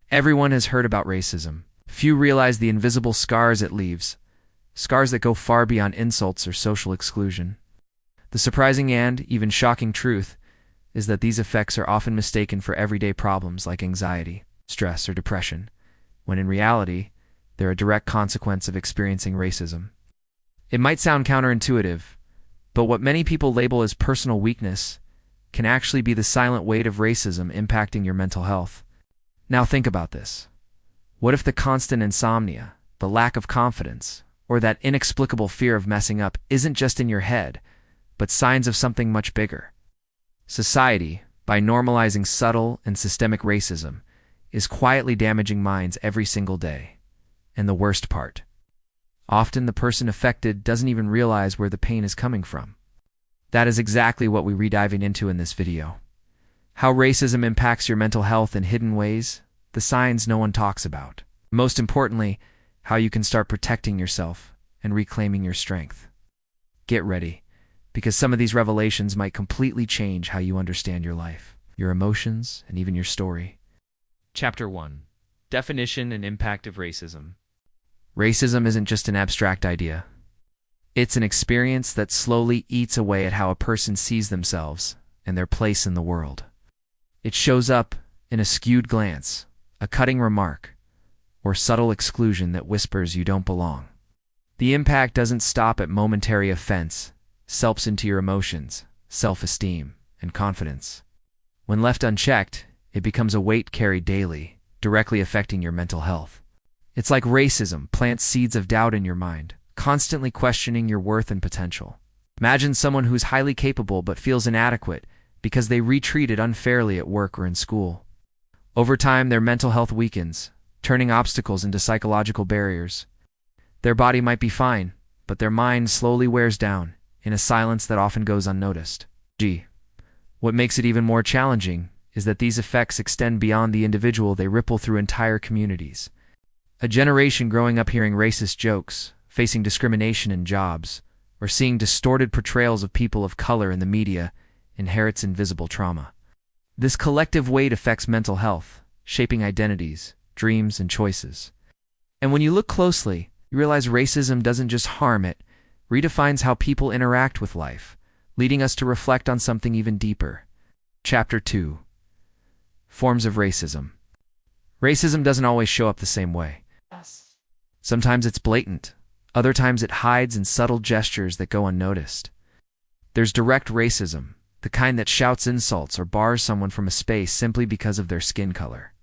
Everyone has heard about racism. Few realize the invisible scars it leaves, scars that go far beyond insults or social exclusion. The surprising and even shocking truth is that these effects are often mistaken for everyday problems like anxiety, stress, or depression, when in reality, they're a direct consequence of experiencing racism. It might sound counterintuitive, but what many people label as personal weakness can actually be the silent weight of racism impacting your mental health. Now think about this. What if the constant insomnia, the lack of confidence, or that inexplicable fear of messing up isn't just in your head, but signs of something much bigger? Society, by normalizing subtle and systemic racism, is quietly damaging minds every single day. And the worst part, often the person affected doesn't even realize where the pain is coming from. That is exactly what we're diving into in this video. How racism impacts your mental health in hidden ways, the signs no one talks about. Most importantly, how you can start protecting yourself and reclaiming your strength. Get ready, because some of these revelations might completely change how you understand your life, your emotions, and even your story. Chapter 1. Definition and Impact of Racism. Racism isn't just an abstract idea. It's an experience that slowly eats away at how a person sees themselves and their place in the world. It shows up in a skewed glance, a cutting remark, or subtle exclusion that whispers you don't belong. The impact doesn't stop at momentary offense, seeps into your emotions, self-esteem, and confidence. When left unchecked, it becomes a weight carried daily, directly affecting your mental health. It's like racism plants seeds of doubt in your mind, constantly questioning your worth and potential. Imagine someone who's highly capable but feels inadequate because they were treated unfairly at work or in school. Over time, their mental health weakens, turning obstacles into psychological barriers. Their body might be fine, but their mind slowly wears down, in a silence that often goes unnoticed. What makes it even more challenging is that these effects extend beyond the individual. They ripple through entire communities. A generation growing up hearing racist jokes, facing discrimination in jobs, or seeing distorted portrayals of people of color in the media inherits invisible trauma. This collective weight affects mental health, shaping identities, dreams, and choices. And when you look closely, you realize racism doesn't just harm, it redefines how people interact with life, leading us to reflect on something even deeper. Chapter 2. Forms of Racism. Racism doesn't always show up the same way. Sometimes it's blatant. Other times it hides in subtle gestures that go unnoticed. There's direct racism, the kind that shouts insults or bars someone from a space simply because of their skin color.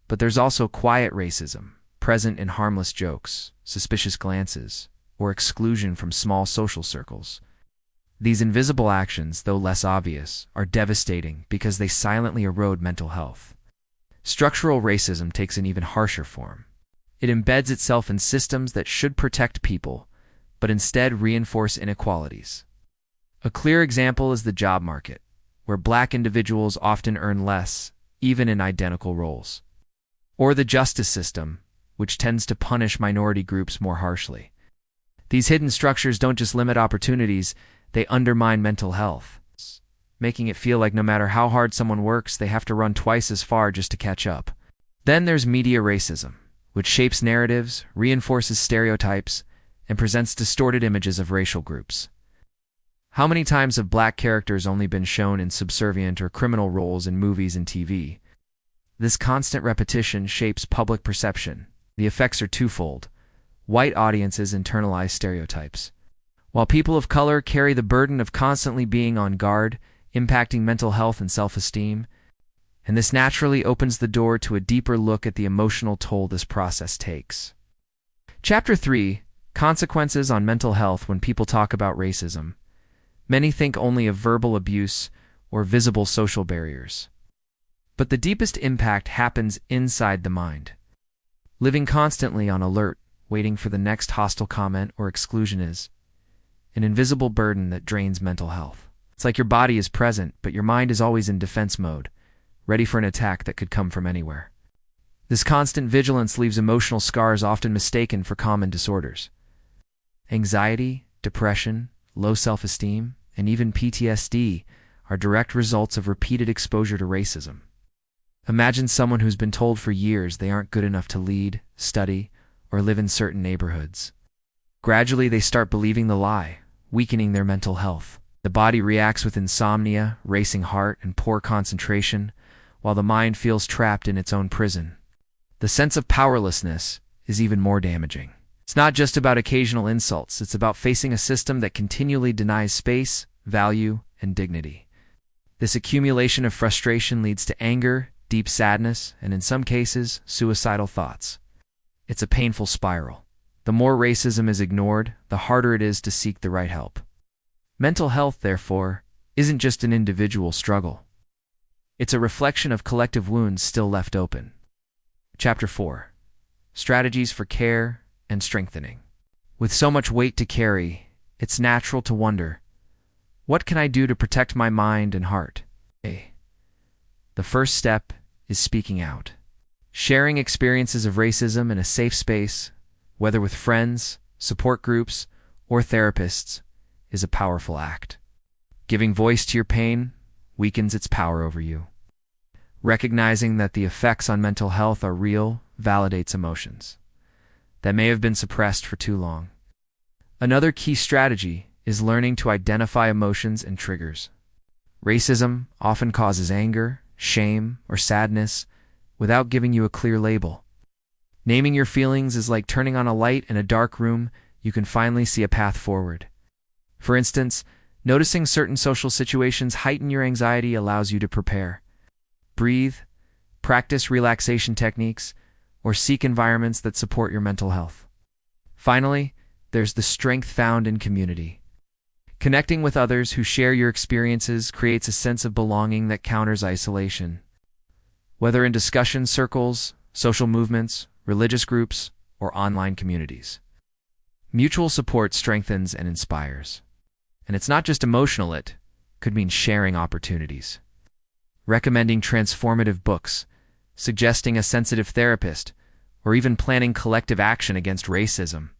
But there's also quiet racism, present in harmless jokes, suspicious glances, or exclusion from small social circles. These invisible actions, though less obvious, are devastating because they silently erode mental health. Structural racism takes an even harsher form. It embeds itself in systems that should protect people, but instead reinforce inequalities. A clear example is the job market, where Black individuals often earn less, even in identical roles. Or the justice system, which tends to punish minority groups more harshly. These hidden structures don't just limit opportunities, they undermine mental health, making it feel like no matter how hard someone works, they have to run twice as far just to catch up. Then there's media racism, which shapes narratives, reinforces stereotypes, and presents distorted images of racial groups. How many times have Black characters only been shown in subservient or criminal roles in movies and TV? This constant repetition shapes public perception. The effects are twofold. White audiences internalize stereotypes, while people of color carry the burden of constantly being on guard, impacting mental health and self-esteem. And this naturally opens the door to a deeper look at the emotional toll this process takes. Chapter 3. Consequences on Mental Health. When people talk about racism, many think only of verbal abuse or visible social barriers. But the deepest impact happens inside the mind. Living constantly on alert, waiting for the next hostile comment or exclusion is an invisible burden that drains mental health. It's like your body is present, but your mind is always in defense mode, ready for an attack that could come from anywhere. This constant vigilance leaves emotional scars often mistaken for common disorders. Anxiety, depression, low self-esteem, and even PTSD are direct results of repeated exposure to racism. Imagine someone who's been told for years they aren't good enough to lead, study, or live in certain neighborhoods. Gradually, they start believing the lie, weakening their mental health. The body reacts with insomnia, racing heart, and poor concentration, while the mind feels trapped in its own prison. The sense of powerlessness is even more damaging. It's not just about occasional insults, it's about facing a system that continually denies space, value, and dignity. This accumulation of frustration leads to anger, deep sadness, and in some cases, suicidal thoughts. It's a painful spiral. The more racism is ignored, the harder it is to seek the right help. Mental health, therefore, isn't just an individual struggle. It's a reflection of collective wounds still left open. Chapter 4. Strategies for Care and Strengthening. With so much weight to carry, it's natural to wonder, what can I do to protect my mind and heart? The first step is speaking out. Sharing experiences of racism in a safe space, whether with friends, support groups, or therapists, is a powerful act. Giving voice to your pain weakens its power over you. Recognizing that the effects on mental health are real validates emotions that may have been suppressed for too long. Another key strategy is learning to identify emotions and triggers. Racism often causes anger, shame, or sadness without giving you a clear label. Naming your feelings is like turning on a light in a dark room. You can finally see a path forward. For instance, noticing certain social situations heighten your anxiety allows you to prepare. Breathe, practice relaxation techniques, or seek environments that support your mental health. Finally, there's the strength found in community. Connecting with others who share your experiences creates a sense of belonging that counters isolation. Whether in discussion circles, social movements, religious groups, or online communities, mutual support strengthens and inspires. And it's not just emotional, it could mean sharing opportunities. Recommending transformative books, suggesting a sensitive therapist, or even planning collective action against racism.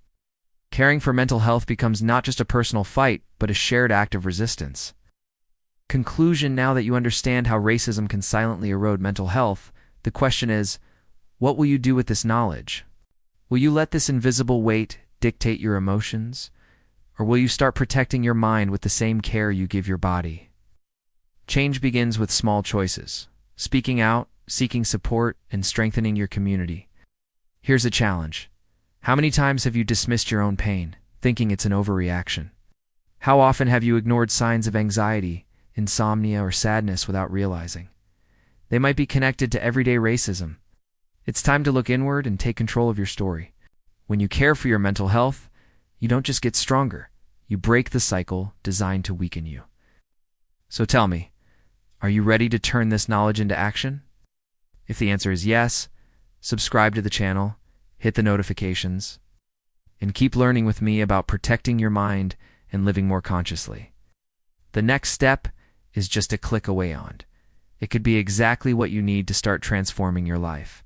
Caring for mental health becomes not just a personal fight, but a shared act of resistance. Conclusion: now that you understand how racism can silently erode mental health, the question is, what will you do with this knowledge? Will you let this invisible weight dictate your emotions? Or will you start protecting your mind with the same care you give your body? Change begins with small choices: speaking out, seeking support, and strengthening your community. Here's a challenge. How many times have you dismissed your own pain, thinking it's an overreaction? How often have you ignored signs of anxiety, insomnia, or sadness without realizing they might be connected to everyday racism? It's time to look inward and take control of your story. When you care for your mental health, you don't just get stronger, you break the cycle designed to weaken you. So tell me, are you ready to turn this knowledge into action? If the answer is yes, subscribe to the channel, hit the notifications, and keep learning with me about protecting your mind and living more consciously. The next step is just a click away on. It could be exactly what you need to start transforming your life.